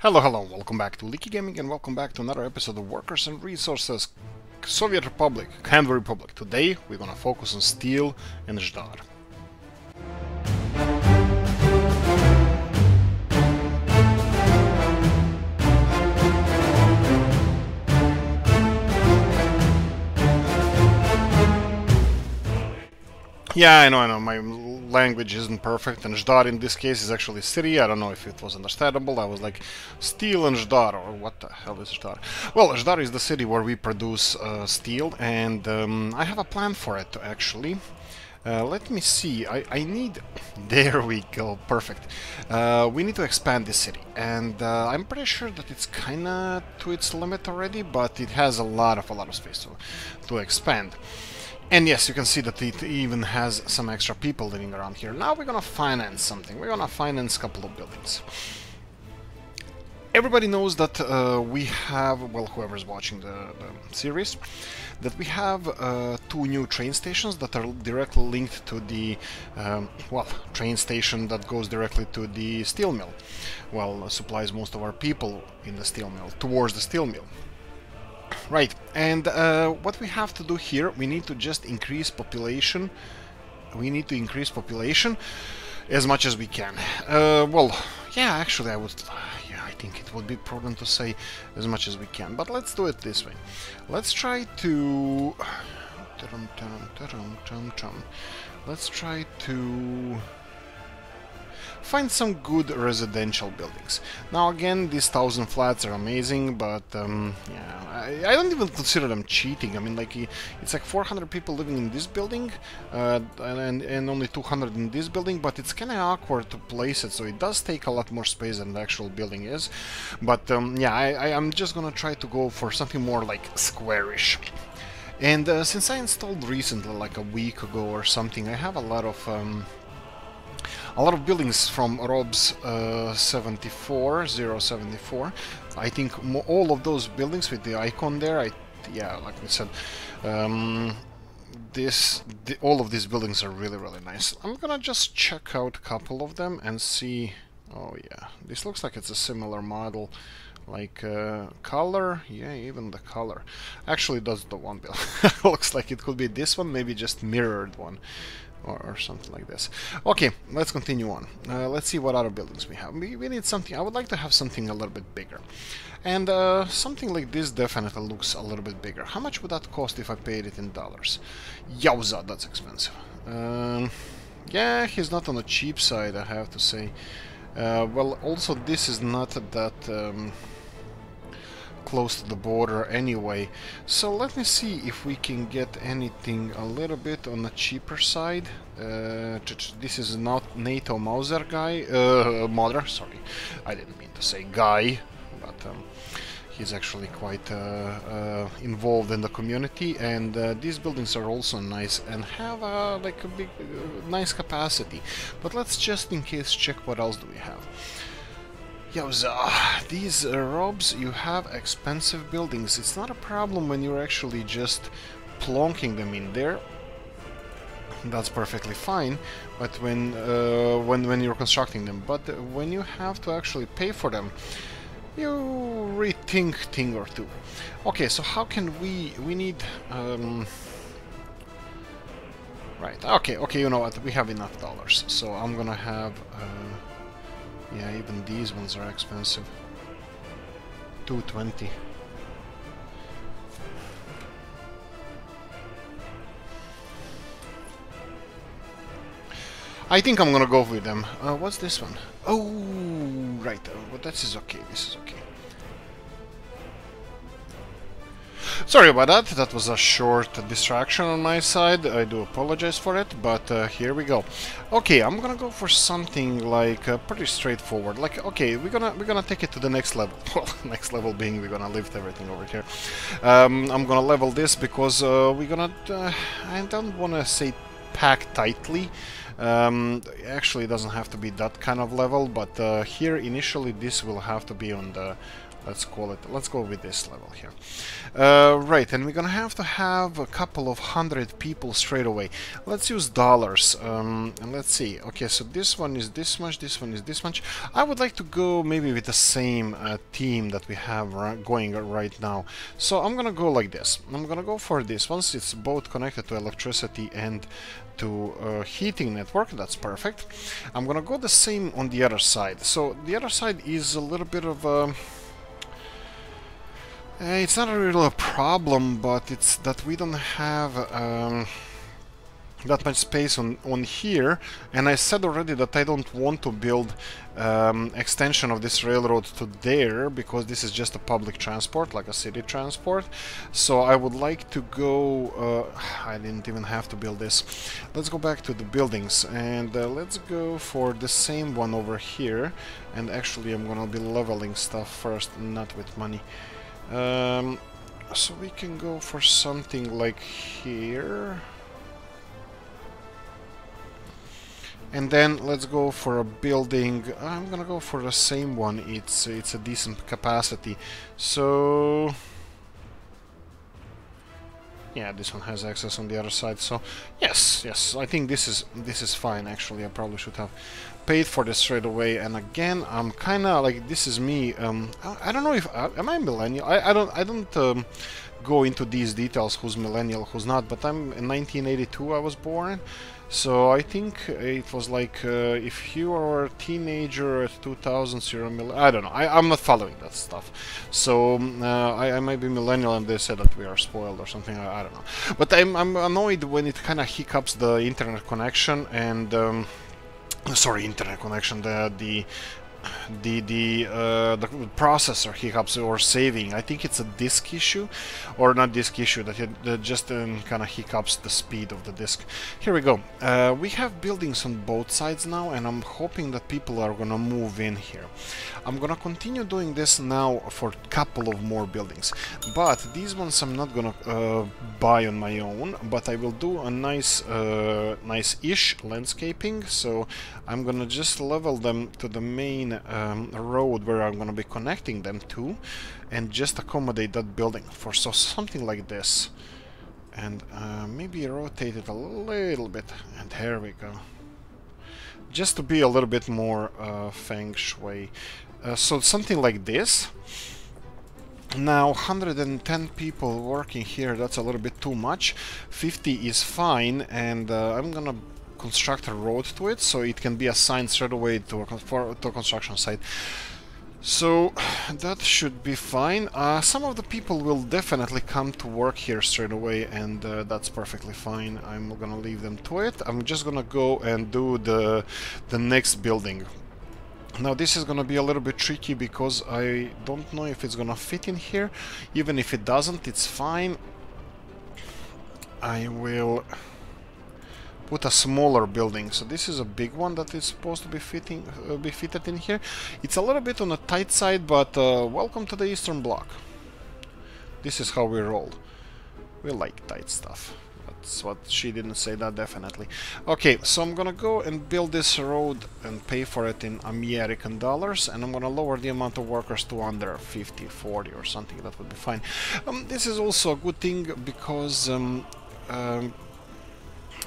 Hello, welcome back to Oolykee Gaming and welcome back to another episode of Workers and Resources Soviet Republic, Ceanwu Republic. Today we're gonna focus on steel and Zdar. Yeah, I know, my language isn't perfect, and Zdar in this case is actually city. I don't know if it was understandable. I was like, steel and Zdar, or what the hell is Zdar? Well, Zdar is the city where we produce steel, and I have a plan for it, actually. Let me see, I need... There we go, perfect. We need to expand this city, and I'm pretty sure that it's kinda to its limit already, but it has a lot of space to expand. And yes, you can see that it even has some extra people living around here. Now we're gonna finance something. We're gonna finance a couple of buildings. Everybody knows that we have, well, whoever's watching the series, that we have two new train stations that are directly linked to the, well, train station that goes directly to the steel mill. Well, supplies most of our people in the steel mill, towards the steel mill. Right, and what we have to do here, we need to just increase population. We need to increase population as much as we can. Well, yeah, actually, I think it would be prudent to say as much as we can. But let's do it this way. Let's try to. Let's try to find some good residential buildings. Now again, these 1,000 flats are amazing, but yeah, I don't even consider them cheating. I mean, like, it's like 400 people living in this building, and only 200 in this building, but it's kind of awkward to place it, so it does take a lot more space than the actual building is. But yeah, I'm just gonna try to go for something more like squarish. And since I installed recently, like a week ago or something, I have a lot of buildings from ROBS 074. I think all of those buildings with the icon there, yeah, like we said, all of these buildings are really nice. I'm gonna just check out a couple of them and see. Oh yeah, this looks like it's a similar model. Like color, yeah, even the color. Actually, that's the one build. Looks like it could be this one, maybe just mirrored one. Or something like this. Okay, let's continue on. Let's see what other buildings we have. We need something. I would like to have something a little bit bigger. And something like this definitely looks a little bit bigger. How much would that cost if I paid it in dollars? Yowza, that's expensive. Yeah, he's not on the cheap side, I have to say. Well, also this is not that close to the border anyway, so let me see if we can get anything a little bit on the cheaper side. This is not NATO Mauser guy, Mother, sorry, I didn't mean to say guy, but he's actually quite involved in the community, and these buildings are also nice and have like a big, nice capacity. But let's just in case check what else do we have. Yowza, these ROBs, you have expensive buildings. It's not a problem when you're actually just plonking them in there. That's perfectly fine, but when you're constructing them. But when you have to actually pay for them, you rethink thing or two. Okay, so how can we need right, okay, you know what, we have enough dollars, so I'm gonna have yeah, even these ones are expensive. 220. I think I'm gonna go with them. What's this one? Oh, right. But this is okay. This is okay. Sorry about that. That was a short distraction on my side. I do apologize for it, but here we go. Okay, I'm gonna go for something like pretty straightforward. Like, okay, we're gonna take it to the next level. Well, next level being we're gonna lift everything over here. I'm gonna level this because we're gonna. I don't want to say pack tightly. Actually, it doesn't have to be that kind of level, but here initially this will have to be on the, let's go with this level here. Right, and we're gonna have to have a couple of 100 people straight away. Let's use dollars, and let's see. Okay, so this one is this much, this one is this much. I would like to go maybe with the same team that we have going right now. So I'm gonna go like this. I'm gonna go for this. Once it's both connected to electricity and to heating network, that's perfect. I'm gonna go the same on the other side. So the other side is a little bit of a... it's not really a problem, but it's that we don't have that much space on here, and I said already that I don't want to build extension of this railroad to there, because this is just a public transport, like a city transport. So I would like to go... I didn't even have to build this. Let's go back to the buildings, and let's go for the same one over here. And actually I'm gonna be leveling stuff first, not with money. So we can go for something like here, and then let's go for a building. I'm gonna go for the same one. It's a decent capacity. So yeah, this one has access on the other side. So yes, I think this is fine. Actually, I probably should have paid for this straight away. And again, I'm kind of like, this is me. I don't know if am I millennial. I don't go into these details, who's millennial, who's not. But I'm in 1982. I was born. So I think it was like if you are a teenager at 2000s, you're a millennial. I don't know. I'm not following that stuff. So I might be millennial, and they said that we are spoiled or something. I don't know. But I'm annoyed when it kind of hiccups the internet connection and sorry, internet connection. The processor hiccups or saving. I think it's a disk issue, or not disk issue, that it just kind of hiccups the speed of the disk. Here we go. We have buildings on both sides now, and I'm hoping that people are gonna move in here. I'm gonna continue doing this now for a couple of more buildings, but these ones I'm not gonna buy on my own, but I will do a nice-ish landscaping. So I'm gonna just level them to the main road where I'm gonna be connecting them to, and just accommodate that building for something like this, and maybe rotate it a little bit, and here we go, just to be a little bit more feng shui. So something like this. Now 110 people working here, that's a little bit too much. 50 is fine, and I'm gonna construct a road to it, so it can be assigned straight away to a construction site. So that should be fine. Some of the people will definitely come to work here straight away, and that's perfectly fine. I'm gonna leave them to it. I'm just gonna go and do the next building. Now this is gonna be a little bit tricky, because I don't know if it's gonna fit in here. Even if it doesn't, it's fine. I will put a smaller building. So this is a big one that is supposed to be fitted in here. It's a little bit on the tight side, but welcome to the Eastern Bloc. This is how we roll. We like tight stuff. That's what she didn't say, that definitely. Okay, so I'm gonna go and build this road and pay for it in American dollars, and I'm gonna lower the amount of workers to under 50, 40 or something. That would be fine. This is also a good thing, because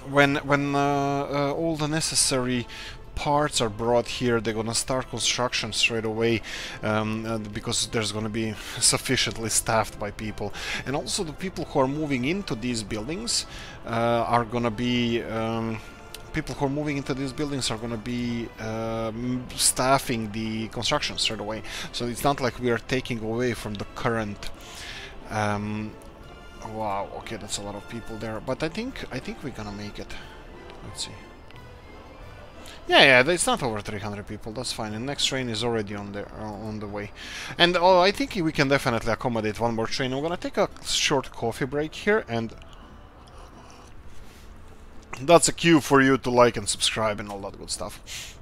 when all the necessary parts are brought here, they're gonna start construction straight away, because there's gonna be sufficiently staffed by people. And also the people who are moving into these buildings are gonna be staffing the construction straight away. So it's not like we are taking away from the current wow, okay, that's a lot of people there, but I think we're gonna make it. Let's see. Yeah, it's not over 300 people. That's fine. And next train is already on the way. And I think we can definitely accommodate one more train. I'm gonna take a short coffee break here, and that's a cue for you to like and subscribe and all that good stuff.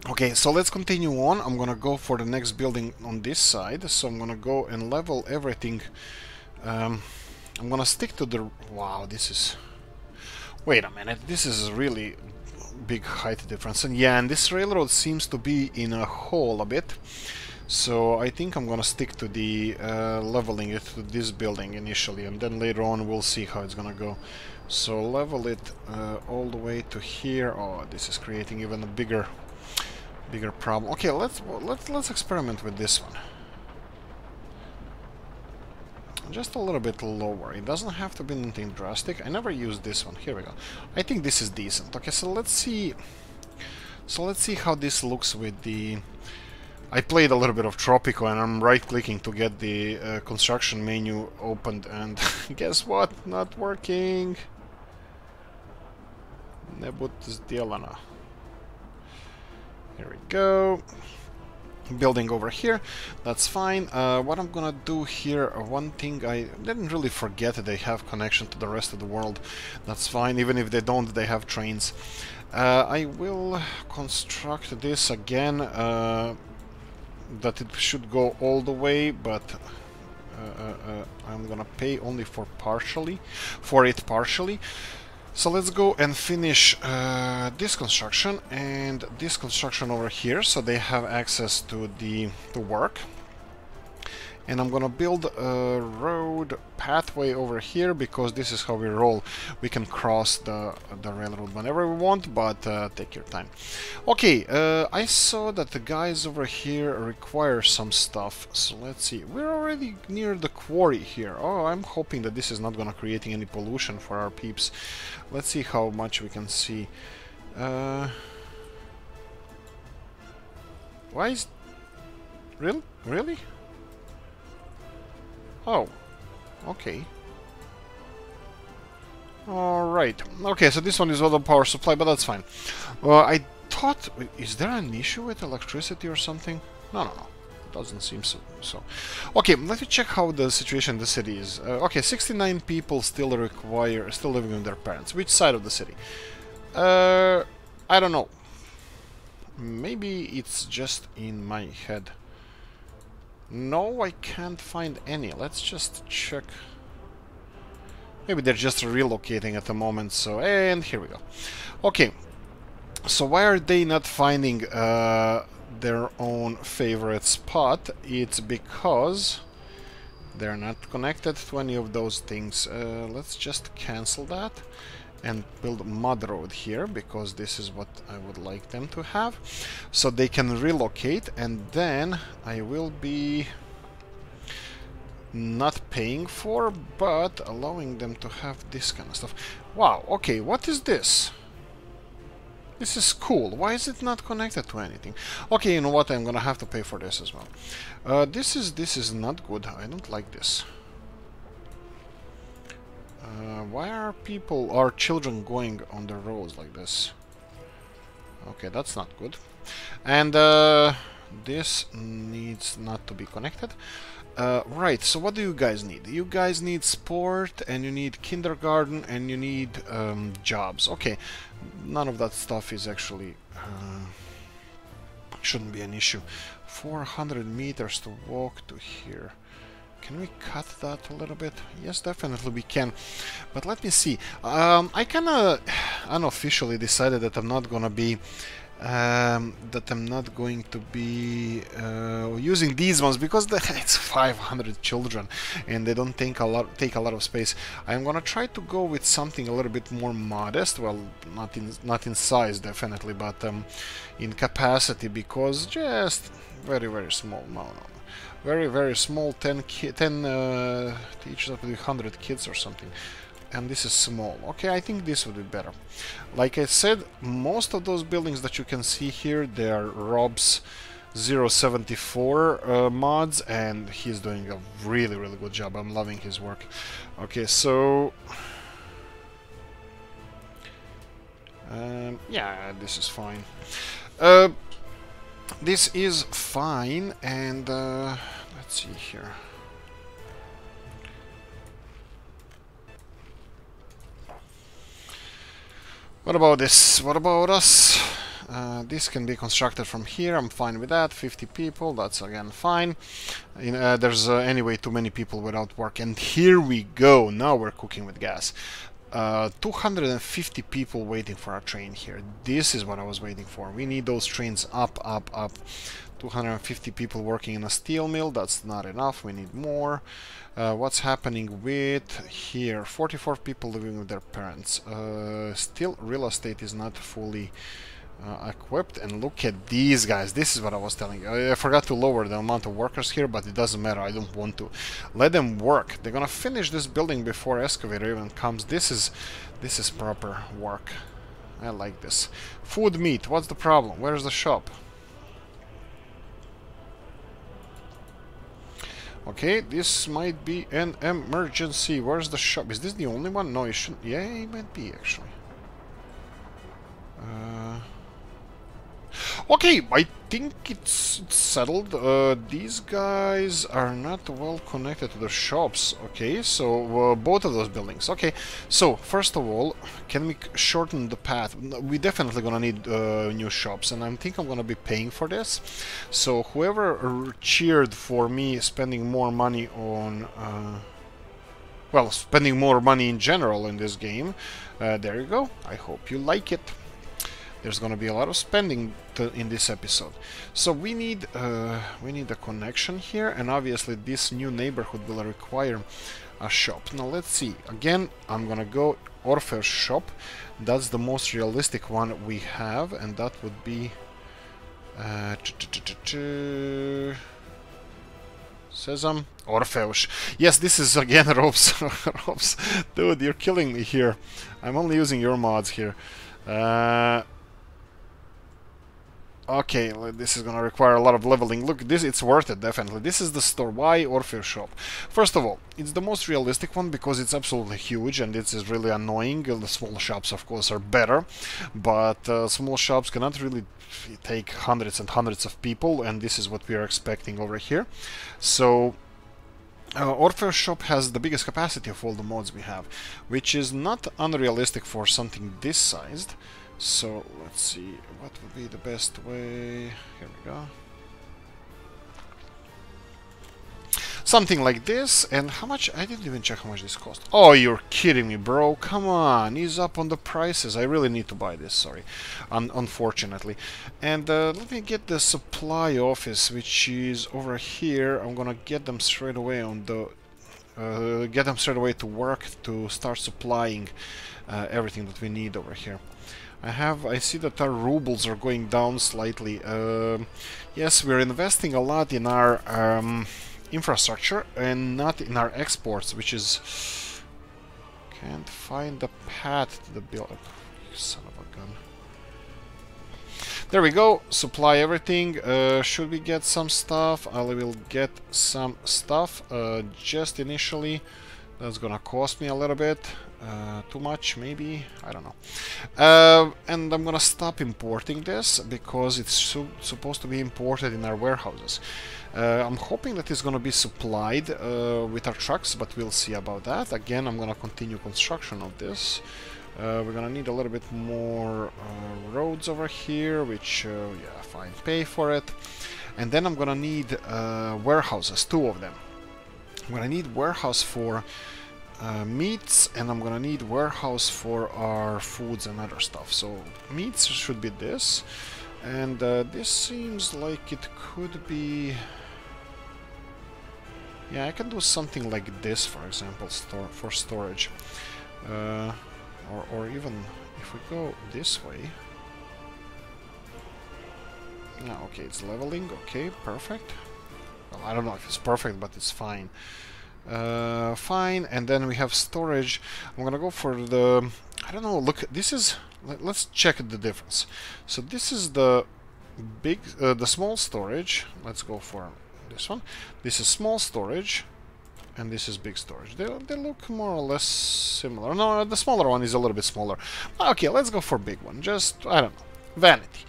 Okay, so let's continue on. I'm gonna go for the next building on this side. So I'm gonna go and level everything. I'm gonna stick to the... Wow, this is... Wait a minute. This is really big height difference. And yeah, and this railroad seems to be in a hole a bit. So I think I'm gonna stick to the leveling it to this building initially, and then later on we'll see how it's gonna go. So level it all the way to here. Oh, this is creating even a bigger problem. Okay, let's experiment with this one. Just a little bit lower. It doesn't have to be anything drastic. I never used this one. Here we go. I think this is decent. Okay, so let's see. So let's see how this looks with the. I played a little bit of Tropico, and I'm right-clicking to get the construction menu opened, and guess what? Not working. Nebut сделано. Here we go. Building over here, that's fine. What I'm gonna do here, one thing I didn't really forget that they have connection to the rest of the world. That's fine, even if they don't, they have trains. I will construct this again, that it should go all the way, but I'm gonna pay only for it partially. So let's go and finish this construction and this construction over here, so they have access to the work. And I'm gonna build a road pathway over here, because this is how we roll. We can cross the railroad whenever we want, but take your time. Okay, I saw that the guys over here require some stuff, so let's see. We're already near the quarry here. Oh, I'm hoping that this is not gonna creating any pollution for our peeps. Let's see how much we can see. Why is... Really? Oh, okay. Alright. Okay, so this one is auto power supply, but that's fine. I thought... Is there an issue with electricity or something? No. Doesn't seem so. Okay, let me check how the situation in the city is. Okay, 69 people still living with their parents. Which side of the city? I don't know. Maybe it's just in my head. No, I can't find any. Let's just check. Maybe they're just relocating at the moment, so... And here we go. Okay. So why are they not finding their own favorite spot? It's because they're not connected to any of those things. Let's just cancel that and build mud road here, because this is what I would like them to have, so they can relocate, and then I will be not paying for, but allowing them to have this kind of stuff. Wow, okay, what is this? This is cool. Why is it not connected to anything? Okay, you know what? I'm gonna have to pay for this as well. This is not good. I don't like this. Why are children going on the roads like this? Okay, that's not good. And this needs not to be connected. Right, so what do you guys need? You guys need sport, and you need kindergarten, and you need jobs. Okay, none of that stuff is actually... shouldn't be an issue. 400 meters to walk to here. Can we cut that a little bit? Yes, definitely we can. But let me see. I kinda unofficially decided that I'm not gonna be using these ones, because it's 500 children and they don't take a lot of space. I'm gonna try to go with something a little bit more modest. Well, not in size definitely, but in capacity, because just very small. No. Very small. 10 teachers up to 100 kids or something. And this is small. Okay, I think this would be better. Like I said, most of those buildings that you can see here, they are Rob's 074 mods, and he's doing a really good job. I'm loving his work. Okay, so... yeah, this is fine. This is fine, and let's see here. What about this? What about us? This can be constructed from here. I'm fine with that. 50 people, that's again fine. There's anyway too many people without work. And here we go. Now we're cooking with gas. 250 people waiting for a train here. This is what I was waiting for. We need those trains up, up, up. 250 people working in a steel mill. That's not enough. We need more. What's happening with here? 44 people living with their parents. Still, real estate is not fully equipped. And look at these guys. This is what I was telling you. I forgot to lower the amount of workers here, but it doesn't matter. I don't want to. Let them work. They're gonna finish this building before excavator even comes. This is proper work. I like this. Food, meat. What's the problem? Where's the shop? Okay, this might be an emergency. Where's the shop? Is this the only one? No, it shouldn't. Yeah, it might be actually. Okay, I think it's settled. These guys are not well connected to the shops. Okay, so both of those buildings. Okay, so first of all, can we shorten the path? We definitely gonna need new shops, and I think I'm gonna be paying for this. So whoever cheered for me spending more money on, well, spending more money in general in this game, there you go. I hope you like it. There's gonna be a lot of spending in this episode, so we need a connection here, and obviously this new neighborhood will require a shop. Now let's see. Again, I'm gonna go Orpheus shop. That's the most realistic one we have, and that would be Sesame Orpheus. Yes, this is again Robes. Robes, dude, you're killing me here. I'm only using your mods here. Okay, this is gonna require a lot of leveling. Look, it's worth it, definitely. This is the store. Why Orpheus shop? First of all, it's the most realistic one because it's absolutely huge and it is really annoying. The small shops, of course, are better, but small shops cannot really take hundreds and hundreds of people, and this is what we are expecting over here. So Orpheus shop has the biggest capacity of all the mods we have, which is not unrealistic for something this sized. So let's see what would be the best way. Here we go. Something like this. And how much? I didn't even check how much this cost. Oh, you're kidding me, bro. Come on, ease up on the prices. I really need to buy this, sorry. Unfortunately. And let me get the supply office, which is over here. I'm gonna get them straight away on the get them straight away to work to start supplying everything that we need over here. I see that our rubles are going down slightly. Yes, we're investing a lot in our infrastructure and not in our exports, which is... Can't find the path to the build. Son of a gun. There we go. Supply everything. Should we get some stuff? I will get some stuff just initially. That's gonna cost me a little bit. Too much, maybe? I don't know. And I'm gonna stop importing this because it's supposed to be imported in our warehouses. I'm hoping that it's gonna be supplied with our trucks, but we'll see about that. Again, I'm gonna continue construction of this. We're gonna need a little bit more roads over here, which, yeah, fine, pay for it. And then I'm gonna need warehouses, 2 of them. I'm gonna need warehouse for meats, and I'm gonna need warehouse for our foods and other stuff. So meats should be this, and this seems like it could be... Yeah, I can do something like this, for example, for storage. Or even if we go this way... Yeah, okay, it's leveling, okay, perfect. Well, I don't know if it's perfect, but it's fine. Fine, and then we have storage. I'm gonna go for the... I don't know, look, this is... Let's check the difference. So this is the big... the small storage. Let's go for this one. This is small storage, and this is big storage. They look more or less similar. No, the smaller one is a little bit smaller. Okay, let's go for big one. Just, I don't know, vanity.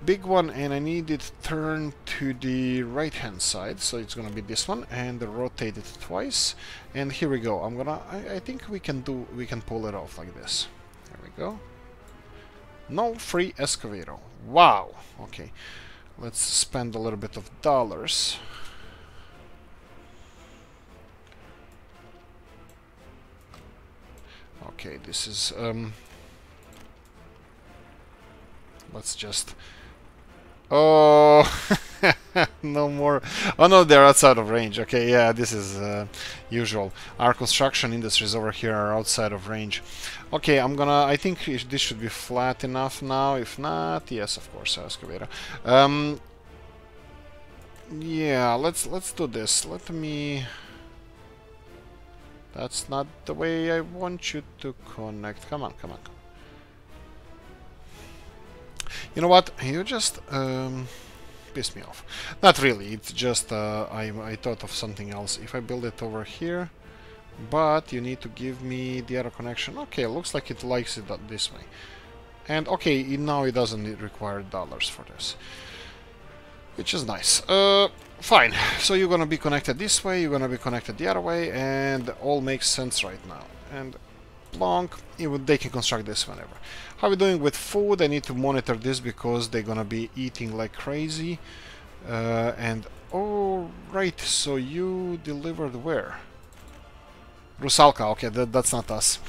Big one, and I need it turned to the right hand side, so it's gonna be this one, and rotate it twice. And here we go. I think we can pull it off like this. There we go. No free excavator. Wow. Okay, let's spend a little bit of dollars. Okay, this is let's just... Oh, no more. Oh no, they're outside of range. Okay, yeah, this is usual. Our construction industries over here are outside of range. Okay, I think this should be flat enough now. If not, yes, of course, excavator. Yeah, let's do this. Let me... That's not the way I want you to connect. Come on, come on. You know what? You just pissed me off. Not really. It's just I thought of something else. If I build it over here, but you need to give me the other connection. Okay, looks like it likes it this way. And okay, now it doesn't require dollars for this, which is nice. Fine. So you're gonna be connected this way. You're gonna be connected the other way, and all makes sense right now. And Blanc, they can construct this whenever. How are we doing with food? I need to monitor this because they're gonna be eating like crazy. And oh right, so you delivered where? Rusalka. Okay, that's not us.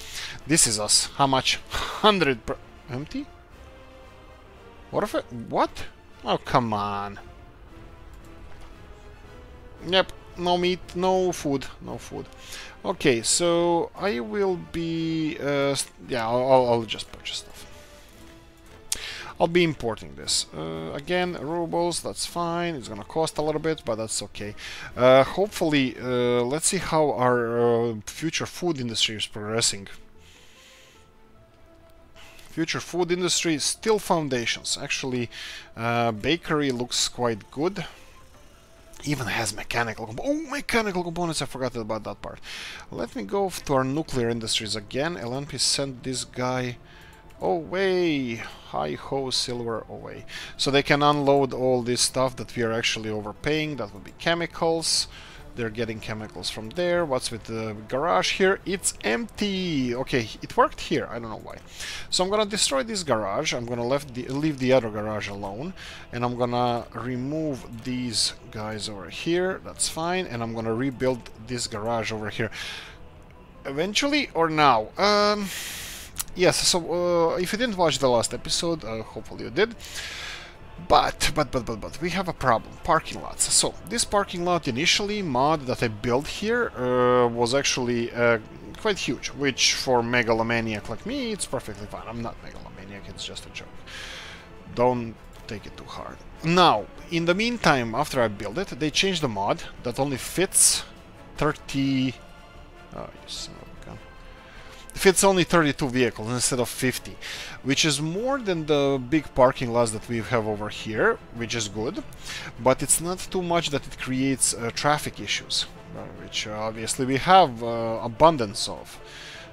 This is us. How much? 100 per... Empty? What if it... What? Oh, come on. Yep. No meat, no food, no food. Okay, so I will be... yeah, I'll just purchase stuff. I'll be importing this. Again, rubles, that's fine. It's gonna cost a little bit, but that's okay. Hopefully, let's see how our future food industry is progressing. Future food industry, still foundations. Actually, bakery looks quite good. Even has mechanical mechanical components. I forgot about that part. Let me go to our nuclear industries again. LNP sent this guy away. Hi-ho, silver away. So they can unload all this stuff that we are actually overpaying. That would be chemicals. They're getting chemicals from there. What's with the garage here? It's empty. Okay, it worked here. I don't know why. So I'm gonna destroy this garage. I'm gonna leave the other garage alone, and I'm gonna remove these guys over here. That's fine. And I'm gonna rebuild this garage over here. Eventually or now? Yes. So if you didn't watch the last episode, hopefully you did. But we have a problem. Parking lots. So this parking lot initially mod that I built here was actually quite huge, which for megalomaniac like me, it's perfectly fine. I'm not megalomaniac, it's just a joke. Don't take it too hard. Now, in the meantime, after I built it, they changed the mod that only fits 30... Oh, yes. Fits only 32 vehicles instead of 50, which is more than the big parking lots that we have over here, which is good, but it's not too much that it creates traffic issues, which obviously we have abundance of.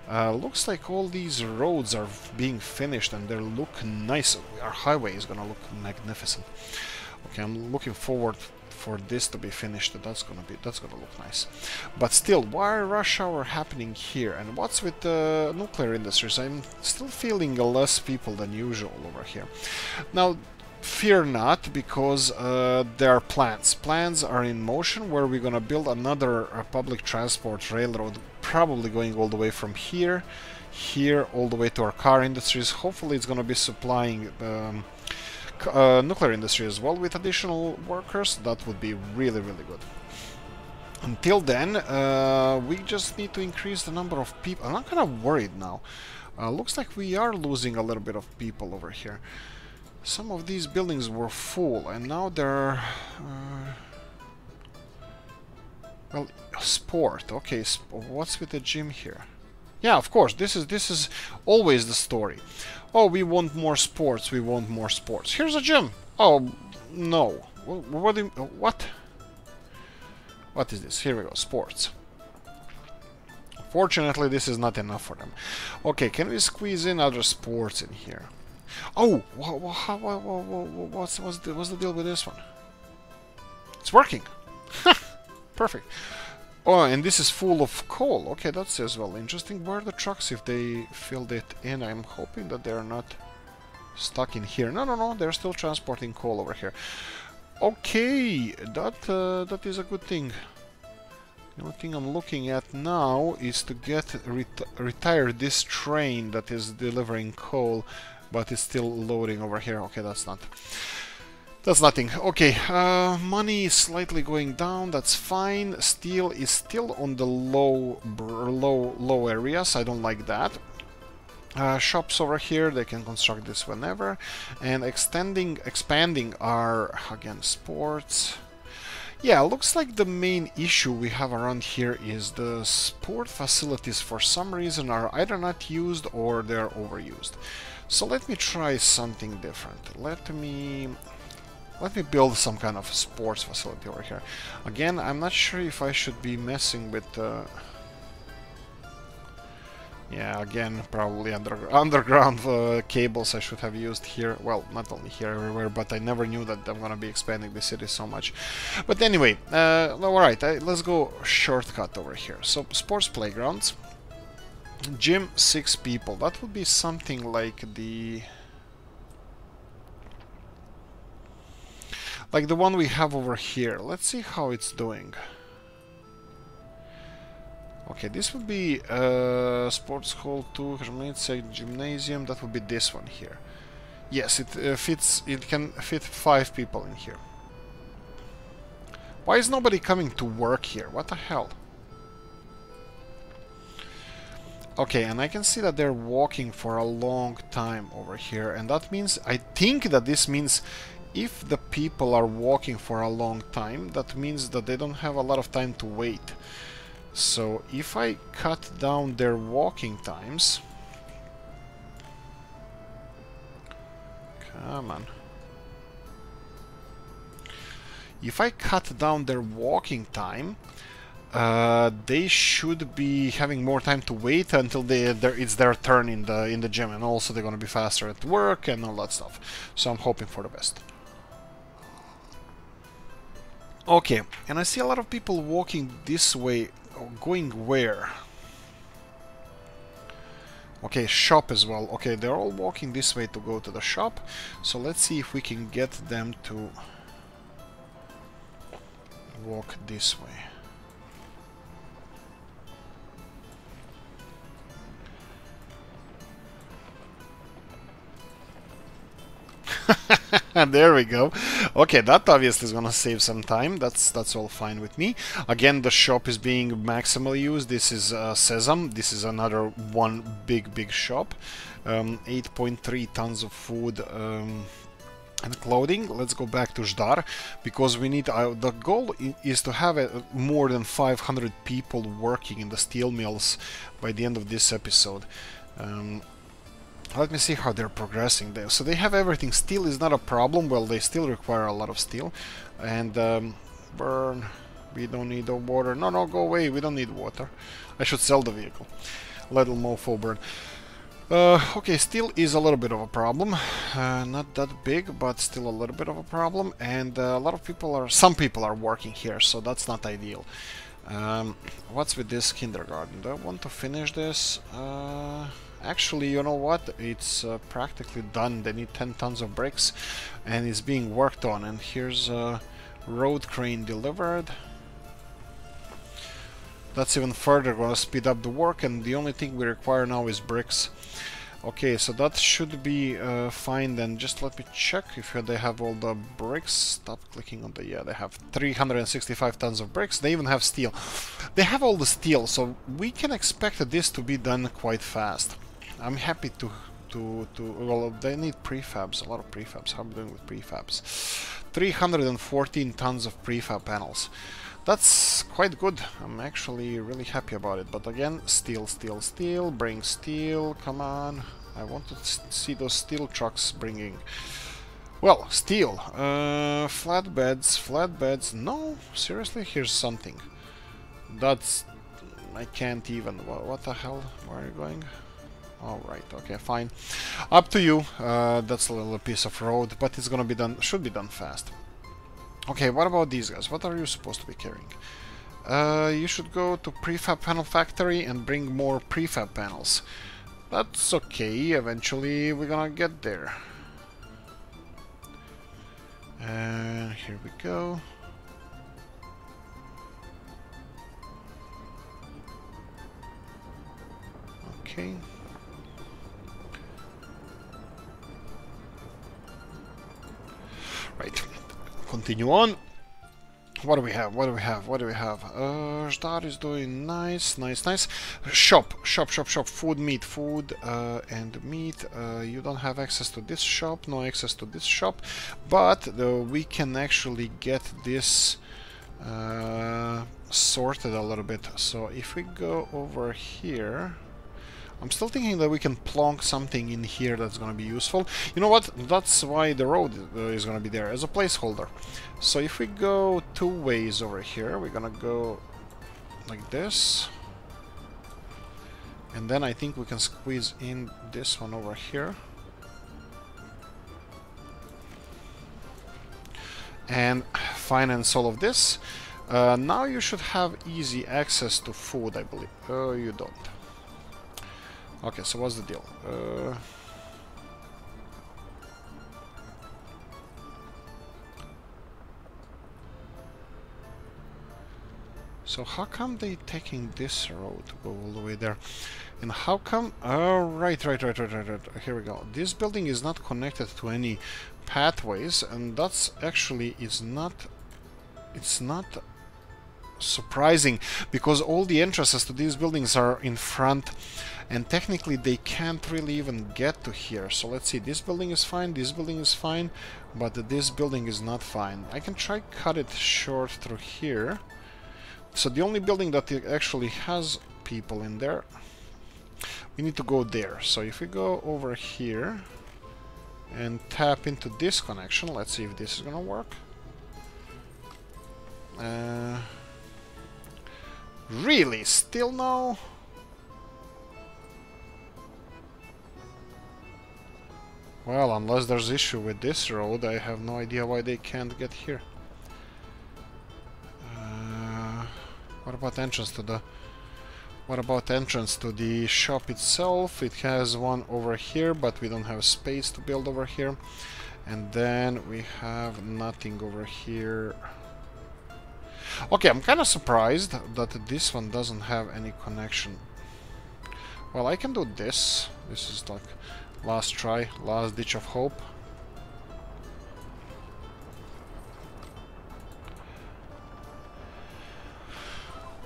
Looks like all these roads are being finished and they look nice. Our highway is gonna look magnificent. Okay, I'm looking forward for this to be finished. That's gonna look nice. But still, why rush hour happening here? And what's with the nuclear industries? I'm still feeling less people than usual over here. Now, fear not, because there are plans. Plans are in motion where we're gonna build another public transport railroad, probably going all the way from here, all the way to our car industries. Hopefully, it's gonna be supplying nuclear industry as well with additional workers. That would be really, really good. Until then, we just need to increase the number of people. I'm kind of worried now. Looks like we are losing a little bit of people over here. Some of these buildings were full, and now they're... well, sport. Okay, what's with the gym here? Yeah, of course, this is always the story. Oh, we want more sports, we want more sports. Here's a gym! Oh, no. What? What is this? Here we go, sports. Fortunately, this is not enough for them. Okay, can we squeeze in other sports in here? Oh! What's the deal with this one? It's working! Perfect. Oh, and this is full of coal. Okay, that's as well interesting. Where are the trucks if they filled it in? I'm hoping that they're not stuck in here. No, they're still transporting coal over here. Okay, that is a good thing. The only thing I'm looking at now is to retire this train that is delivering coal, but it's still loading over here. Okay, that's nothing. Okay, money is slightly going down. That's fine. Steel is still on the low areas. I don't like that. Shops over here, they can construct this whenever. And expanding are, again, sports. Yeah, looks like the main issue we have around here is the sport facilities for some reason are either not used or they're overused. So let me try something different. Let me build some kind of sports facility over here. Again, I'm not sure if I should be messing with yeah, again, probably underground cables I should have used here. Well, not only here, everywhere, but I never knew that I'm gonna be expanding the city so much. But anyway, alright, let's go shortcut over here. So, sports playgrounds. Gym, 6 people. That would be something like the one we have over here. Let's see how it's doing. Okay, this would be sports hall 2, gymnasium. That would be this one here. Yes, it fits. It can fit 5 people in here. Why is nobody coming to work here? What the hell? Okay, and I can see that they're walking for a long time over here, and that means, I think that this means if the people are walking for a long time, that means that they don't have a lot of time to wait. So if I cut down their walking times... Come on. If I cut down their walking time, they should be having more time to wait until it's their turn in the gym, and also they're going to be faster at work and all that stuff. So I'm hoping for the best. Okay, and I see a lot of people walking this way. Going where? Okay, shop as well. Okay, they're all walking this way to go to the shop. So let's see if we can get them to walk this way. There we go. Okay, that obviously is gonna save some time. That's all fine with me. Again, the shop is being maximally used. This is Sesam. This is another one big shop. 8.3 tons of food and clothing. Let's go back to Zdar, because we need the goal is to have more than 500 people working in the steel mills by the end of this episode. Let me see how they're progressing there. So they have everything. Steel is not a problem. Well, they still require a lot of steel. And burn. We don't need the water. No, go away. We don't need water. I should sell the vehicle. Little mofo burn. Okay, steel is a little bit of a problem. Not that big, but still a little bit of a problem. And some people are working here, so that's not ideal. What's with this kindergarten? Do I want to finish this? Actually, you know what? It's practically done. They need 10 tons of bricks, and it's being worked on. And here's a road crane delivered. That's even further going to speed up the work, and the only thing we require now is bricks. Okay, so that should be fine then. Just let me check if they have all the bricks. Stop clicking on the... Yeah, they have 365 tons of bricks. They even have steel. They have all the steel, so we can expect this to be done quite fast. I'm happy to well, they need prefabs, a lot of prefabs. How am I doing with prefabs? 314 tons of prefab panels. That's quite good. I'm actually really happy about it. But again, steel. Bring steel. Come on. I want to see those steel trucks bringing... Well, steel. Flatbeds. No, seriously? Here's something. That's... I can't even... What the hell? Where are you going? Alright, okay, fine. Up to you. That's a little piece of road, but it's gonna be done... Should be done fast. Okay, what about these guys? What are you supposed to be carrying? You should go to prefab panel factory and bring more prefab panels. That's okay, eventually we're gonna get there. Here we go. Okay. Right. Continue on. What do we have? What do we have? What do we have? Zdar is doing nice, nice, nice. Shop. Food, meat, food, and meat. You don't have access to this shop. No access to this shop. But we can actually get this sorted a little bit. So if we go over here, I'm still thinking that we can plonk something in here that's going to be useful. You know what? That's why the road is going to be there as a placeholder. So if we go 2 ways over here, we're going to go like this. And then I think we can squeeze in this one over here. And finance all of this. Now you should have easy access to food, I believe. Oh, you don't. Okay, so what's the deal? So how come they taking this road to go all the way there? And how come... Oh, right. Here we go. This building is not connected to any pathways, and that's actually is not... It's not surprising, because all the entrances to these buildings are in front, and technically they can't really even get to here. So let's see, this building is fine, this building is fine, but this building is not fine. I can try cut it short through here. So the only building that actually has people in there, we need to go there. So if we go over here and tap into this connection, let's see if this is gonna work. Really? Still no? Well, unless there's issue with this road, I have no idea why they can't get here. What about entrance to the... What about entrance to the shop itself? It has one over here, but we don't have space to build over here. And then we have nothing over here. Okay, I'm kind of surprised that this one doesn't have any connection. Well, I can do this. This is like last try, last ditch of hope.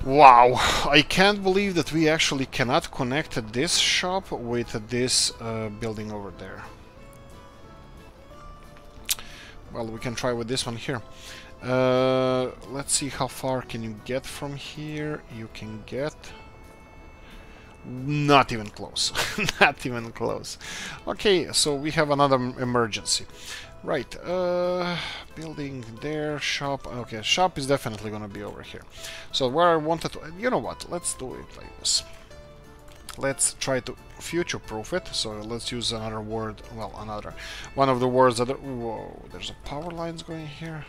Wow, I can't believe that we actually cannot connect this shop with this building over there. Well, we can try with this one here. Let's see how far can you get from here. You can get... Not even close. Not even close. Okay, so we have another emergency. Right, building there, shop. Okay, shop is definitely gonna be over here. So where I wanted to... You know what, let's do it like this. Let's try to future-proof it. So let's use another word. Well, another... One of the words that... Whoa, there's a power lines going here.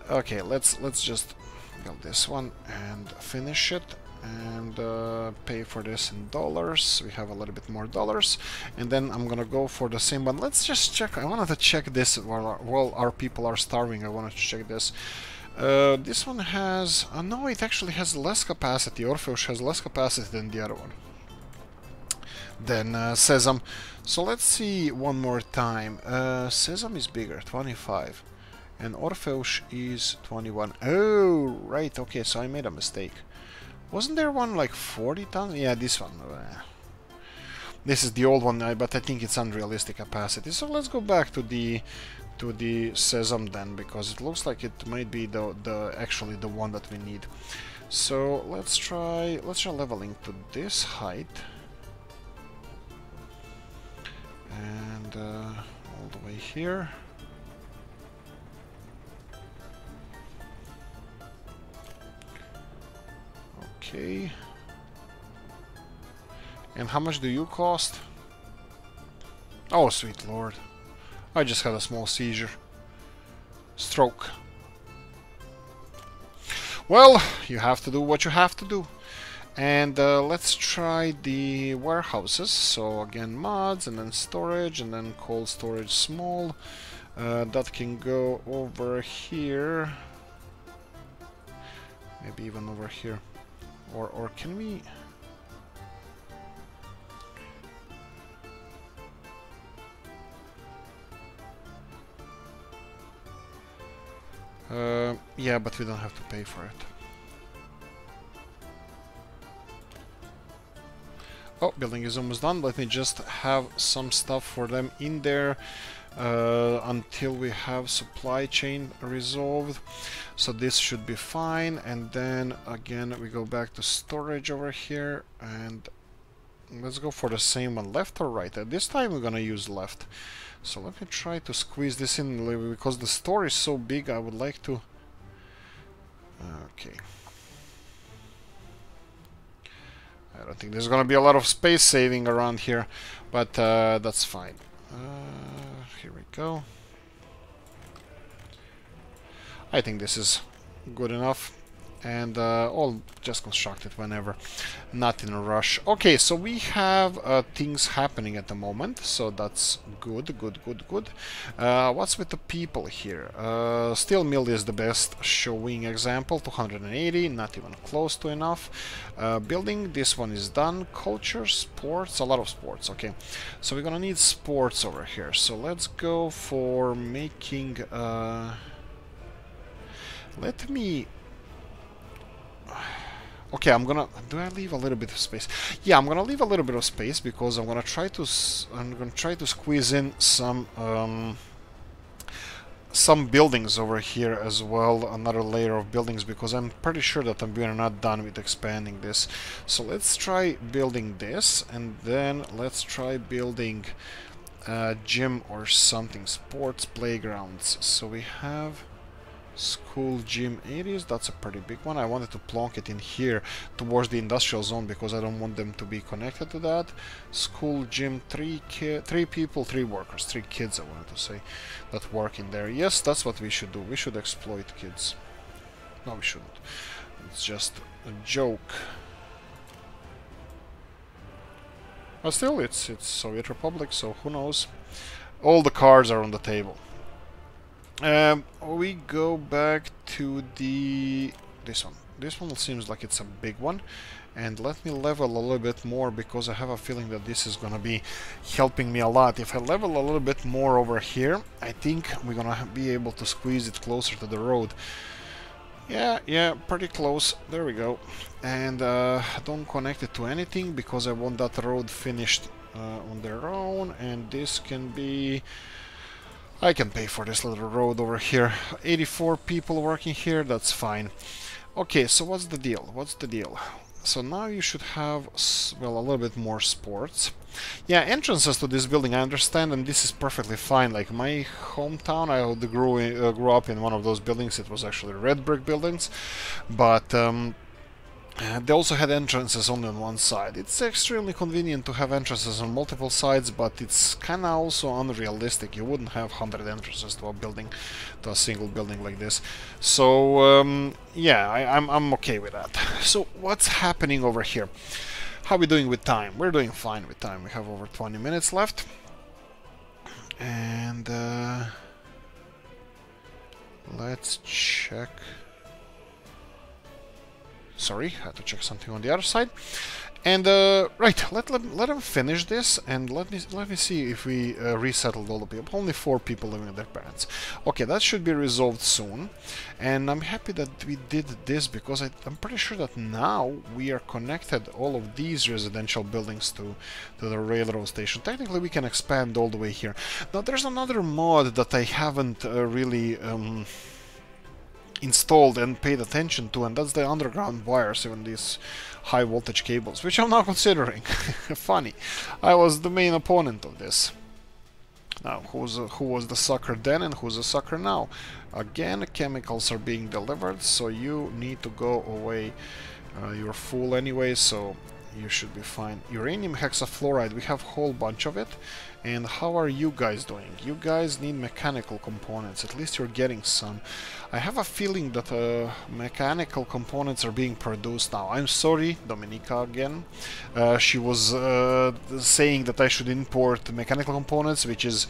Okay, let's just build this one and finish it. And pay for this in dollars. We have a little bit more dollars, and then I'm gonna go for the same one. Let's just check. I wanted to check this while our people are starving. I wanted to check this. This one has... no, it actually has less capacity. Orpheus has less capacity than the other one. Than Sesame. So let's see one more time. Sesame is bigger, 25. And Orpheus is 21. Oh, right. Okay, so I made a mistake. Wasn't there one like 40 tons? Yeah, this one. This is the old one, but I think it's unrealistic capacity. So let's go back to the Sesame then, because it looks like it might be actually the one that we need. So let's try leveling to this height, and all the way here. Okay. And how much do you cost? Oh, sweet lord. I just had a small seizure. Stroke. Well, you have to do what you have to do. And let's try the warehouses. So again, mods, and then storage, and then cold storage small. That can go over here. Maybe even over here. Or can we... Yeah, but we don't have to pay for it. Oh, building is almost done. Let me just have some stuff for them in there until we have supply chain resolved. So this should be fine. And then again, we go back to storage over here and let's go for the same one, left or right. This time we're gonna use left. So let me try to squeeze this in a little bit because the store is so big. I would like to... Okay. I don't think there's gonna be a lot of space saving around here, but that's fine. Here we go. I think this is good enough. And I'll just construct it whenever, not in a rush. Okay, so we have things happening at the moment, so that's good. What's with the people here? Steel mill is the best showing example, 280, not even close to enough. Building, this one is done. Culture, sports, a lot of sports. Okay, so we're gonna need sports over here. So let's go for making. Let me. Okay, I'm gonna... Do I leave a little bit of space? Yeah, I'm gonna leave a little bit of space because I'm gonna try to squeeze in some buildings over here as well, another layer of buildings, because I'm pretty sure that we're not done with expanding this. So let's try building this, and then let's try building a gym or something, sports playgrounds. So we have school gym areas. That's a pretty big one. I wanted to plonk it in here towards the industrial zone because I don't want them to be connected to that. School gym, 3 people, 3 workers, 3 kids I wanted to say that work in there. Yes, that's what we should do. We should exploit kids. No, we shouldn't. It's just a joke. But still, it's Soviet Republic, so who knows? All the cards are on the table. We go back to this one. This one seems like it's a big one, and let me level a little bit more because I have a feeling that this is gonna be helping me a lot. If I level a little bit more over here, I think we're gonna be able to squeeze it closer to the road. Yeah, pretty close. There we go. And don't connect it to anything because I want that road finished on their own, and this can be... I can pay for this little road over here. 84 people working here, that's fine. Okay, so what's the deal? So now you should have, well, a little bit more sports. Yeah, entrances to this building, I understand, and this is perfectly fine. Like my hometown, I grew up in one of those buildings. It was actually red brick buildings, but they also had entrances only on one side. It's extremely convenient to have entrances on multiple sides, but it's kind of also unrealistic. You wouldn't have 100 entrances to a building, to a single building like this. So yeah, I'm okay with that. So what's happening over here? How are we doing with time? We're doing fine with time. We have over 20 minutes left. And let's check. Sorry, had to check something on the other side. And right, let them finish this, and let me see if we resettled all the people. Only 4 people living with their parents. Okay, that should be resolved soon, and I'm happy that we did this because I'm pretty sure that now we are connected all of these residential buildings to the railroad station. Technically, we can expand all the way here. Now, there's another mod that I haven't really installed and paid attention to, and that's the underground wires, even these high voltage cables, which I'm now considering. Funny, I was the main opponent of this. Now, who was the sucker then and who's the sucker now? Again, chemicals are being delivered, so you need to go away. You're full anyway, so you should be fine. Uranium hexafluoride, we have a whole bunch of it. And how are you guys doing? You guys need mechanical components. At least you're getting some. I have a feeling that mechanical components are being produced now. I'm sorry, Dominica again. She was saying that I should import mechanical components, which is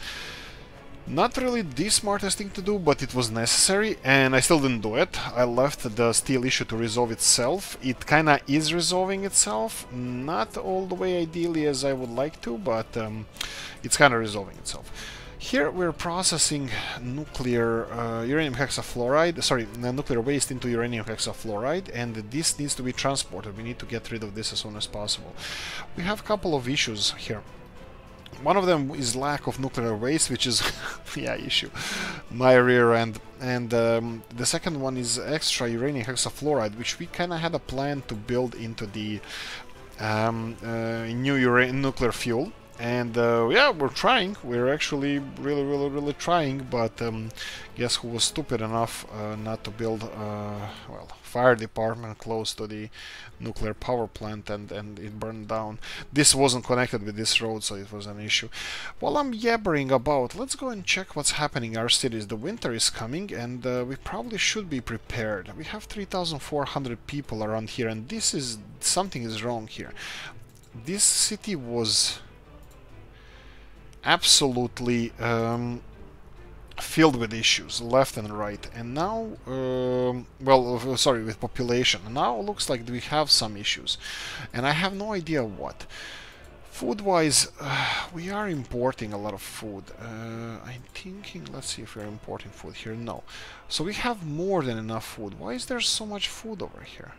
not really the smartest thing to do, but it was necessary, and I still didn't do it. I left the steel issue to resolve itself. It kinda is resolving itself, not all the way ideally as I would like to, but it's kinda resolving itself. Here we're processing nuclear uranium hexafluoride, sorry, nuclear waste into uranium hexafluoride, and this needs to be transported. We need to get rid of this as soon as possible. We have a couple of issues here. One of them is lack of nuclear waste, which is yeah, issue, my rear end. And the second one is extra uranium hexafluoride, which we kind of had a plan to build into the new nuclear fuel. And yeah, we're trying. We're actually really trying. But guess who was stupid enough not to build, well, fire department close to the nuclear power plant, and it burned down. This wasn't connected with this road, so it was an issue. While I'm yabbering about, let's go and check what's happening in our cities. The winter is coming, and we probably should be prepared. We have 3,400 people around here, and this is something is wrong here. This city was absolutely filled with issues left and right, and now well, sorry, with population. Now it looks like we have some issues, and I have no idea what. Food wise, we are importing a lot of food. I'm thinking, let's see if we're importing food here. No, so we have more than enough food. Why is there so much food over here?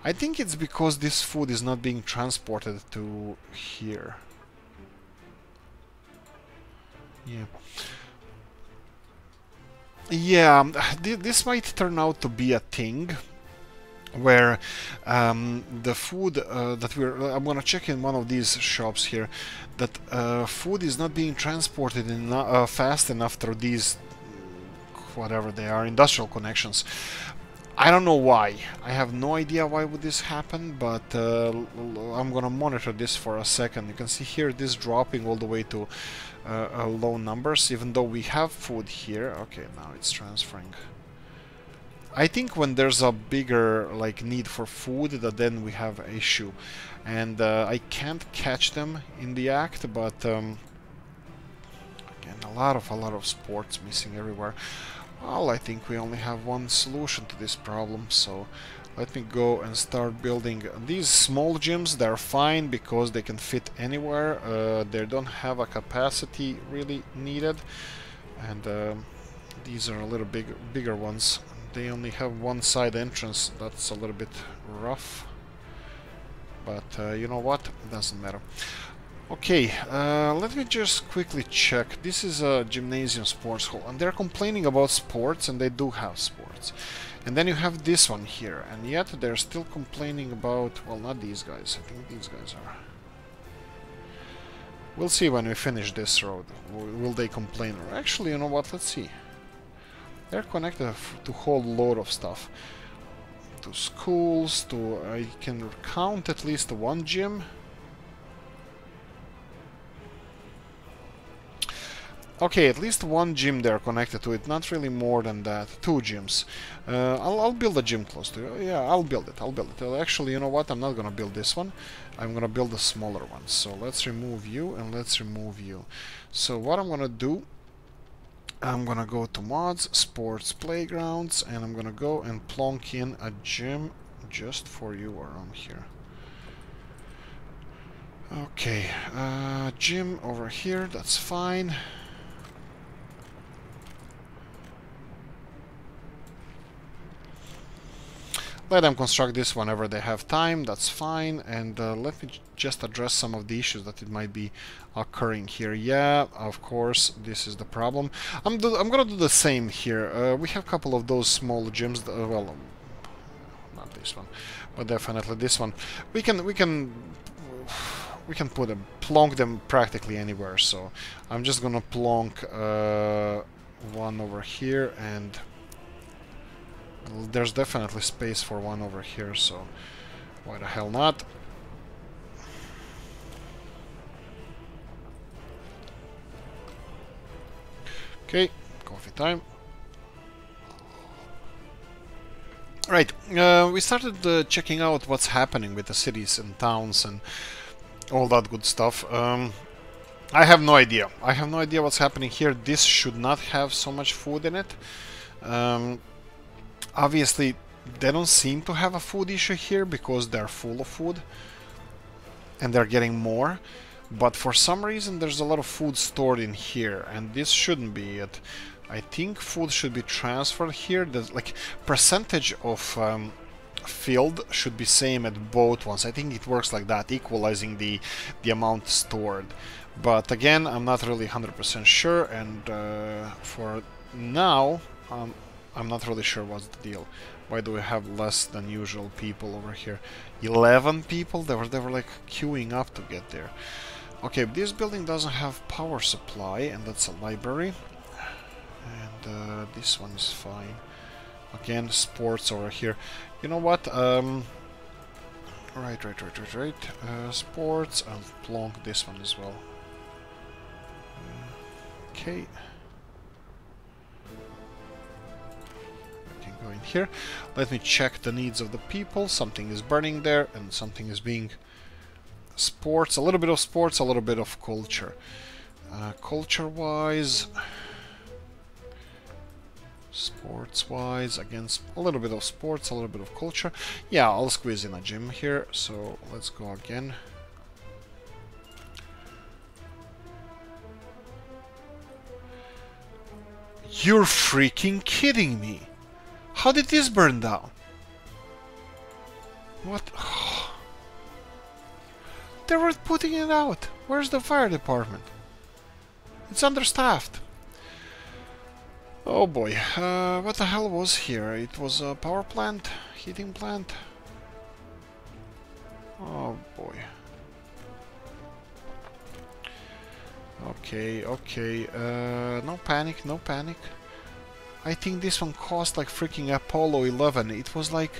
I think it's because this food is not being transported to here. Yeah, this might turn out to be a thing where the food that I'm gonna check in one of these shops here, that food is not being transported fast enough through these, whatever they are, industrial connections. I don't know why. I have no idea why would this happen, but I'm gonna monitor this for a second. You can see here this dropping all the way to low numbers, even though we have food here. Okay, now it's transferring. I think when there's a bigger like need for food, that then we have an issue, and I can't catch them in the act. But again, a lot of sports missing everywhere. Well, I think we only have one solution to this problem, so let me go and start building these small gyms. They're fine because they can fit anywhere. They don't have a capacity really needed, and these are a little bigger ones. They only have one side entrance. That's a little bit rough, but you know what? It doesn't matter. Okay, let me just quickly check. This is a gymnasium sports hall, and they're complaining about sports, and they do have sports. And then you have this one here, and yet they're still complaining about, well, not these guys. I think these guys are. We'll see when we finish this road. Will they complain? Or actually, you know what? Let's see. They're connected to a whole load of stuff. To schools, to... I can count at least one gym. Okay, at least one gym they're connected to it, not really more than that. Two gyms. I'll build a gym close to it. Yeah, I'll build it. Actually, you know what? I'm not gonna build this one. I'm gonna build a smaller one. So let's remove you, and let's remove you. So what I'm gonna do, I'm gonna go to mods, sports, playgrounds, and I'm gonna go and plonk in a gym just for you around here. Okay, gym over here, that's fine. Let them construct this whenever they have time, that's fine. And let me just address some of the issues that it might be occurring here. Yeah, of course, this is the problem. I'm gonna do the same here. We have a couple of those small gyms, well, not this one, but definitely this one. We can put them, plonk them practically anywhere. So I'm just gonna plonk one over here, and there's definitely space for one over here, so why the hell not? Okay, coffee time. Right, we started checking out what's happening with the cities and towns and all that good stuff. I have no idea. I have no idea what's happening here. This should not have so much food in it. Obviously, they don't seem to have a food issue here because they're full of food and they're getting more. but for some reason there's a lot of food stored in here, and this shouldn't be it. I think food should be transferred here. There's like percentage of field should be same at both ones. I think it works like that, equalizing the amount stored. But again, I'm not really 100% sure, and for now, I'm not really sure what's the deal. Why do we have less than usual people over here? 11 people? They were like queuing up to get there. Okay, this building doesn't have power supply, and that's a library. And this one is fine. Again, sports over here. You know what? Right. Sports. I'll plonk this one as well. Okay. I can go in here. Let me check the needs of the people. Something is burning there, and something is being sports. A little bit of sports, a little bit of culture. Culture-wise, sports-wise, against a little bit of sports, a little bit of culture. Yeah, I'll squeeze in a gym here. So let's go again. You're freaking kidding me! How did this burn down? What? They were putting it out. Where's the fire department? It's understaffed. Oh boy. What the hell was here? It was a power plant? Heating plant? Oh boy. Okay. No panic, no panic. I think this one cost like freaking Apollo 11. It was like...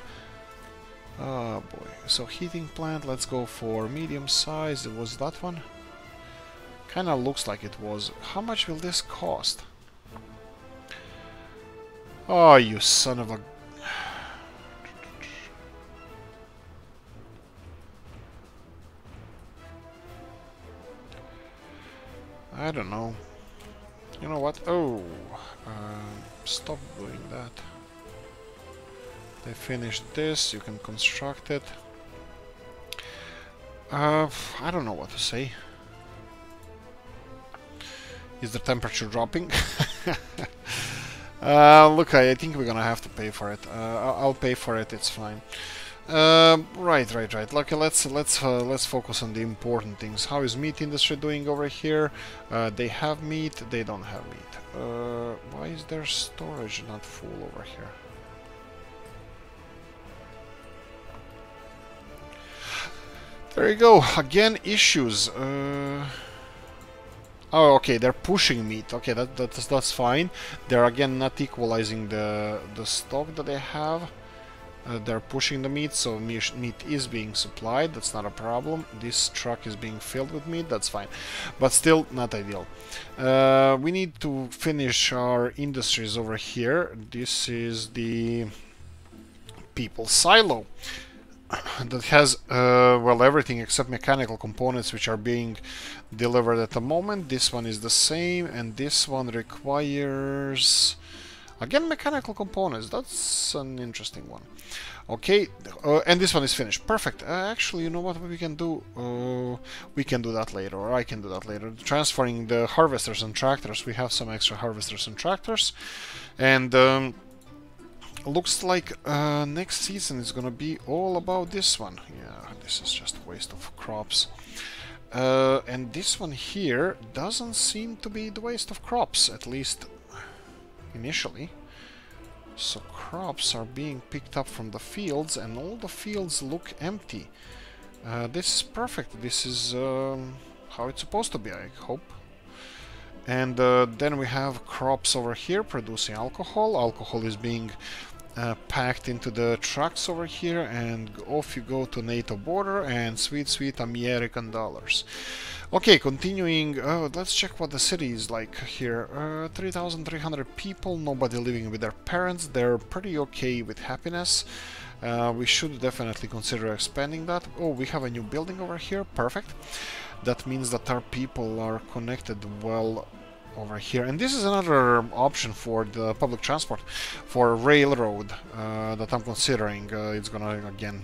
Oh boy. So heating plant, let's go for medium size. It was that one? Kinda looks like it was. How much will this cost? Oh, you son of a... I don't know. You know what? Oh, stop doing that. They finished this. You can construct it. I don't know what to say. Is the temperature dropping? Look, I think we're gonna have to pay for it. I'll pay for it. It's fine. Right. Okay, let's focus on the important things. How is meat industry doing over here? They have meat. They don't have meat. Why is their storage not full over here? There you go. Again, issues. Oh, okay, they're pushing meat. Okay, that's fine. They're again not equalizing the stock that they have. They're pushing the meat, so meat is being supplied. That's not a problem. This truck is being filled with meat. That's fine, but still not ideal. We need to finish our industries over here. This is the people silo that has well, everything except mechanical components, which are being delivered at the moment. This one is the same, and this one requires again mechanical components. That's an interesting one. Okay, and this one is finished. Perfect. Actually, you know what we can do? We can do that later, or I can do that later. Transferring the harvesters and tractors. We have some extra harvesters and tractors, and looks like next season is gonna be all about this one. Yeah, this is just a waste of crops. And this one here doesn't seem to be the waste of crops, at least initially. So crops are being picked up from the fields, and all the fields look empty. This is perfect. This is how it's supposed to be, I hope. And then we have crops over here producing alcohol. Alcohol is being packed into the trucks over here, and off you go to NATO border and sweet American dollars. Okay, continuing, let's check what the city is like here. 3,300 people, nobody living with their parents. They're pretty okay with happiness. We should definitely consider expanding that. Oh, we have a new building over here, perfect. That means that our people are connected well over here. And this is another option for the public transport, for railroad, that I'm considering. It's gonna, again,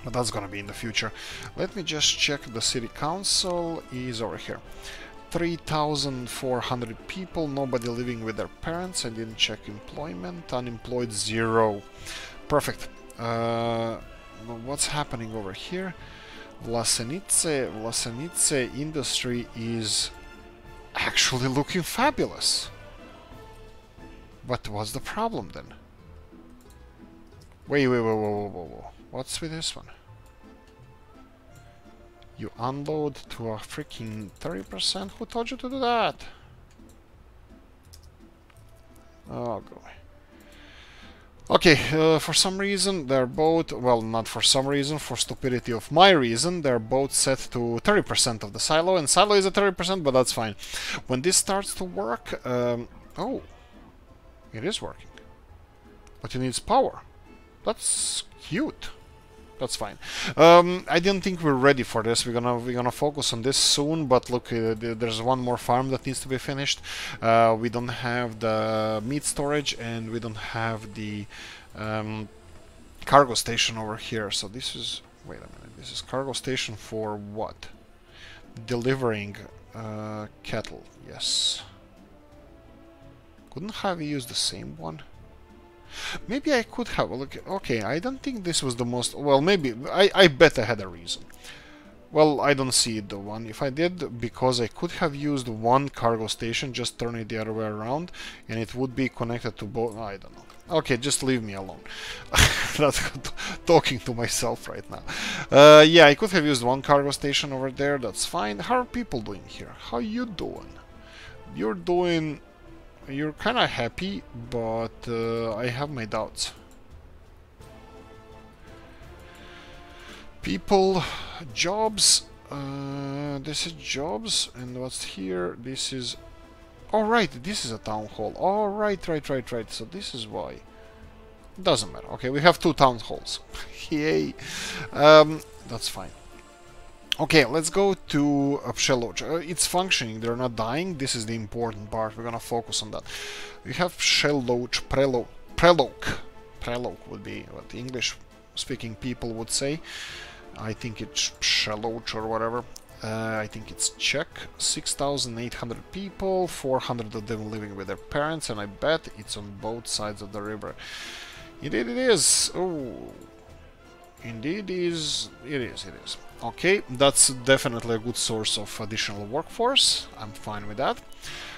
but that's gonna be in the future. Let me just check. The city council is over here. 3,400 people, nobody living with their parents. I didn't check employment. Unemployed 0. Perfect. What's happening over here? Vlasenice industry is actually looking fabulous. But what's the problem then? Wait. What's with this one? You unload to a freaking 30%? Who told you to do that? Oh, go away. Okay, for some reason they're both, well, not for some reason, for stupidity of my reason, they're both set to 30% of the silo, and silo is at 30%, but that's fine. When this starts to work, oh, it is working. But it needs power. That's cute. That's fine. I didn't think we're ready for this. We're gonna focus on this soon. But look, there's one more farm that needs to be finished. We don't have the meat storage, and we don't have the cargo station over here. So this is, wait a minute. This is cargo station for what? Delivering cattle. Yes. Couldn't have used the same one. Maybe I could have. Look, okay, I don't think this was the most... Well, maybe. I bet I had a reason. Well, I don't see it, the one. If I did, because I could have used one cargo station, just turn it the other way around, and it would be connected to both... I don't know. Okay, just leave me alone. That's talking to myself right now. Yeah, I could have used one cargo station over there. That's fine. How are people doing here? How you doing? You're doing... You're kind of happy, but I have my doubts. People, jobs, this is jobs, and what's here? This is... Oh, right, this is a town hall. Oh, right. So this is why. Doesn't matter. Okay, we have 2 town halls. Yay. That's fine. Okay, let's go to Przeloch. It's functioning, they're not dying. This is the important part. We're gonna focus on that. We have Przeloch, Prelok would be what the English-speaking people would say. I think it's Przeloch or whatever. I think it's Czech. 6,800 people, 400 of them living with their parents, and I bet it's on both sides of the river. Indeed it is. Oh, indeed it is. Okay, that's definitely a good source of additional workforce. I'm fine with that.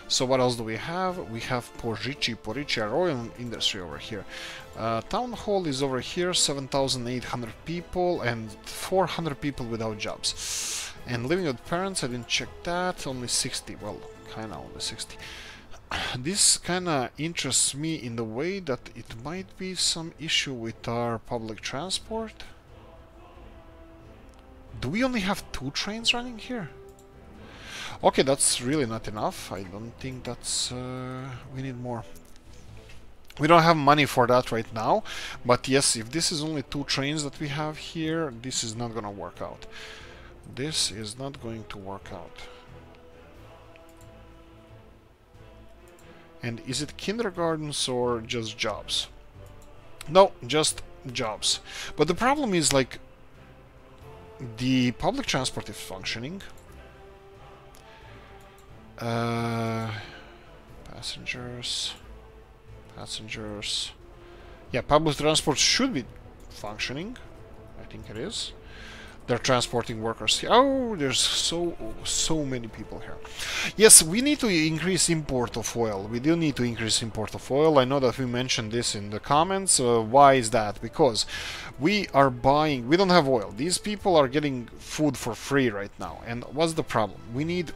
So what else do we have? We have Porici, oil industry over here. Town hall is over here, 7,800 people and 400 people without jobs. And living with parents, I didn't check that, only 60, well, kinda only 60. This kinda interests me in the way that it might be some issue with our public transport. Do we only have 2 trains running here? Okay, that's really not enough. I don't think that's... we need more. We don't have money for that right now. But yes, if this is only 2 trains that we have here, this is not gonna work out. This is not going to work out. And is it kindergartens or just jobs? No, just jobs. But the problem is, like, the public transport is functioning. Passengers. Yeah, public transport should be functioning. I think it is. They're transporting workers here. Oh, there's so many people here. Yes, we need to increase import of oil. We do need to increase import of oil. I know that we mentioned this in the comments. Why is that? Because we are buying... We don't have oil. These people are getting food for free right now. And what's the problem? We need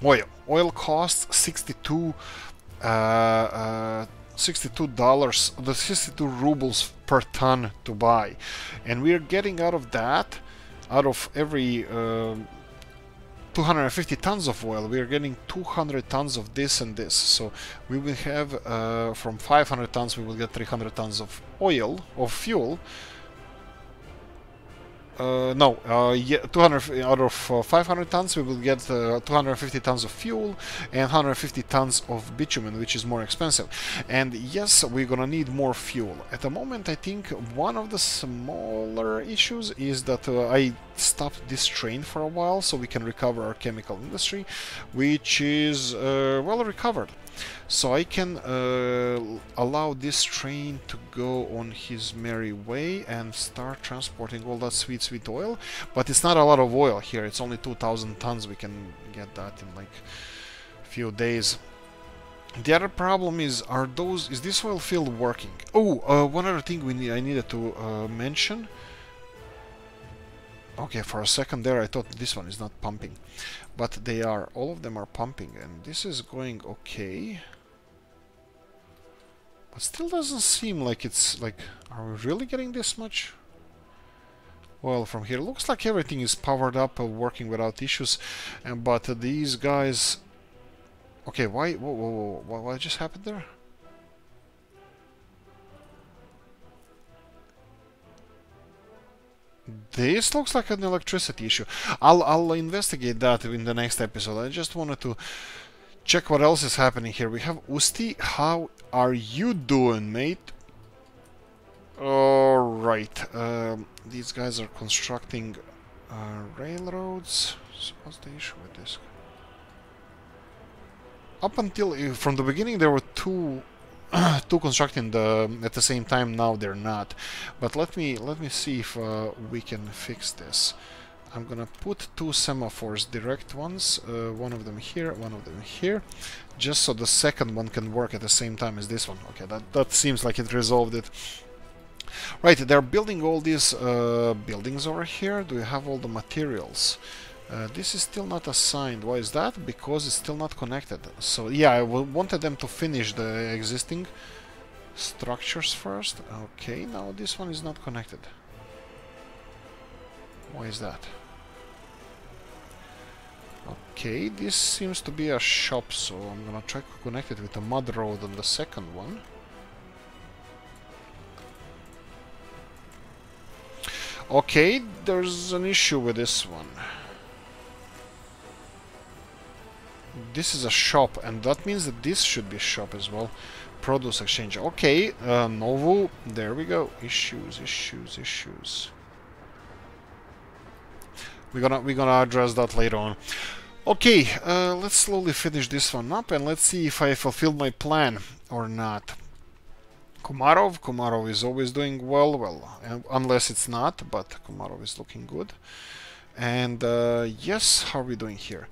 oil. Oil costs $62 the 62 rubles per ton to buy, and we are getting out of that, out of every 250 tons of oil, we are getting 200 tons of this and this. So we will have from 500 tons we will get 300 tons of oil, of fuel. No, yeah, 200 out of 500 tons we will get 250 tons of fuel and 150 tons of bitumen, which is more expensive. And yes, we're gonna need more fuel. At the moment, I think one of the smaller issues is that I stopped this train for a while so we can recover our chemical industry, which is well recovered. So I can allow this train to go on his merry way and start transporting all that sweet oil. But it's not a lot of oil here, it's only 2,000 tons. We can get that in like a few days. The other problem is this oil field working? Oh, one other thing I needed to mention. Okay, for a second there I thought this one is not pumping, but they are. All of them are pumping, and this is going okay. But still doesn't seem like it's like, are we really getting this much? Well, from here looks like everything is powered up, working without issues, but these guys. Okay, why? Whoa, what just happened there? This looks like an electricity issue. I'll investigate that in the next episode. I just wanted to check what else is happening here. We have Usti. How are you doing, mate? Alright. These guys are constructing railroads. So what's the issue with this? Up until from the beginning there were two constructing at the same time. Now they're not. But let me see if we can fix this. I'm gonna put two semaphores, direct ones, one of them here, one of them here, just so the second one can work at the same time as this one. Okay, that seems like it resolved it. Right, they're building all these buildings over here. Do you have all the materials? This is still not assigned. Why is that? Because it's still not connected. So yeah, I wanted them to finish the existing structures first. Okay, now this one is not connected. Why is that? Okay, this seems to be a shop, so I'm gonna try to connect it with a mud road on the second one. Okay, there's an issue with this one. This is a shop, and that means that this should be a shop as well. Produce exchange. Okay, Novu, there we go. Issues. We're gonna address that later on. Okay, let's slowly finish this one up, and let's see if I fulfilled my plan or not. Komarov is always doing well, unless it's not, but Komarov is looking good. And yes, how are we doing here?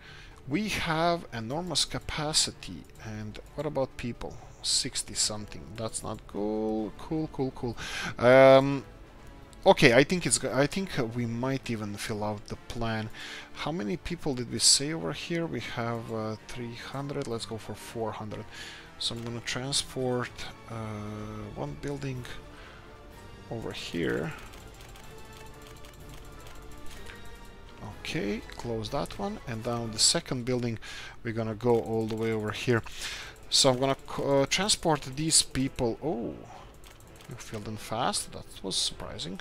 We have enormous capacity, and what about people? 60 something. That's not cool. Cool. Okay, I think we might even fill out the plan. How many people did we say over here? We have 300. Let's go for 400. So I'm gonna transport one building over here. Okay, close that one, and down the second building we're gonna go all the way over here. So I'm gonna transport these people. Oh, you filled in fast. That was surprising.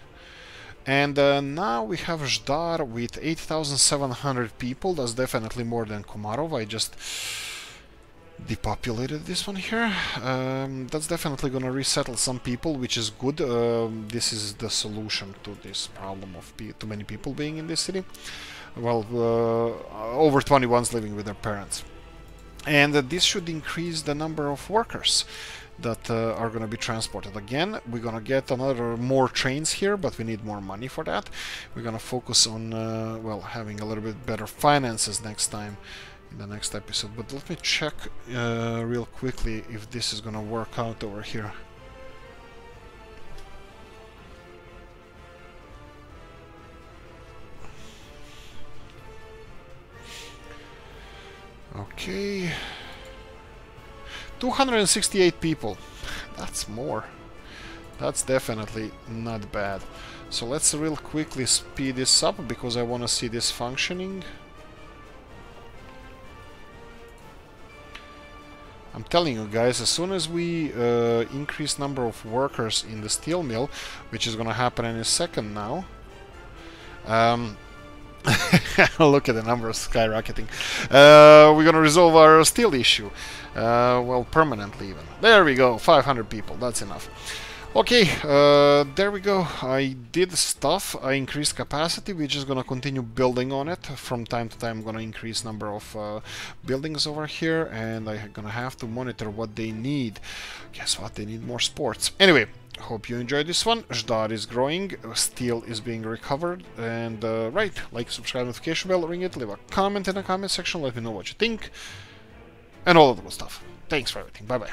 And now we have Zdar with 8,700 people. That's definitely more than Komarov. I just depopulated this one here. That's definitely gonna resettle some people, which is good. This is the solution to this problem of too many people being in this city. Well, over 21s living with their parents. And this should increase the number of workers that are going to be transported. Again, we're going to get more trains here, but we need more money for that. We're going to focus on well, having a little bit better finances next time in the next episode. But let me check real quickly if this is going to work out over here. Okay, 268 people. That's more. That's definitely not bad. So let's real quickly speed this up because I want to see this functioning. I'm telling you guys, as soon as we increase number of workers in the steel mill, which is gonna happen in a second now, Look at the numbers skyrocketing. We're gonna resolve our steel issue. Well, permanently even. There we go, 500 people, that's enough. Okay, there we go. I did stuff. I increased capacity. We're just gonna continue building on it. From time to time, I'm gonna increase number of buildings over here, and I'm gonna have to monitor what they need. Guess what? They need more sports. Anyway, hope you enjoyed this one. Zdar is growing, steel is being recovered, and right, like, subscribe, notification bell, ring it, leave a comment in the comment section, let me know what you think, and all of the good stuff. Thanks for everything. Bye bye.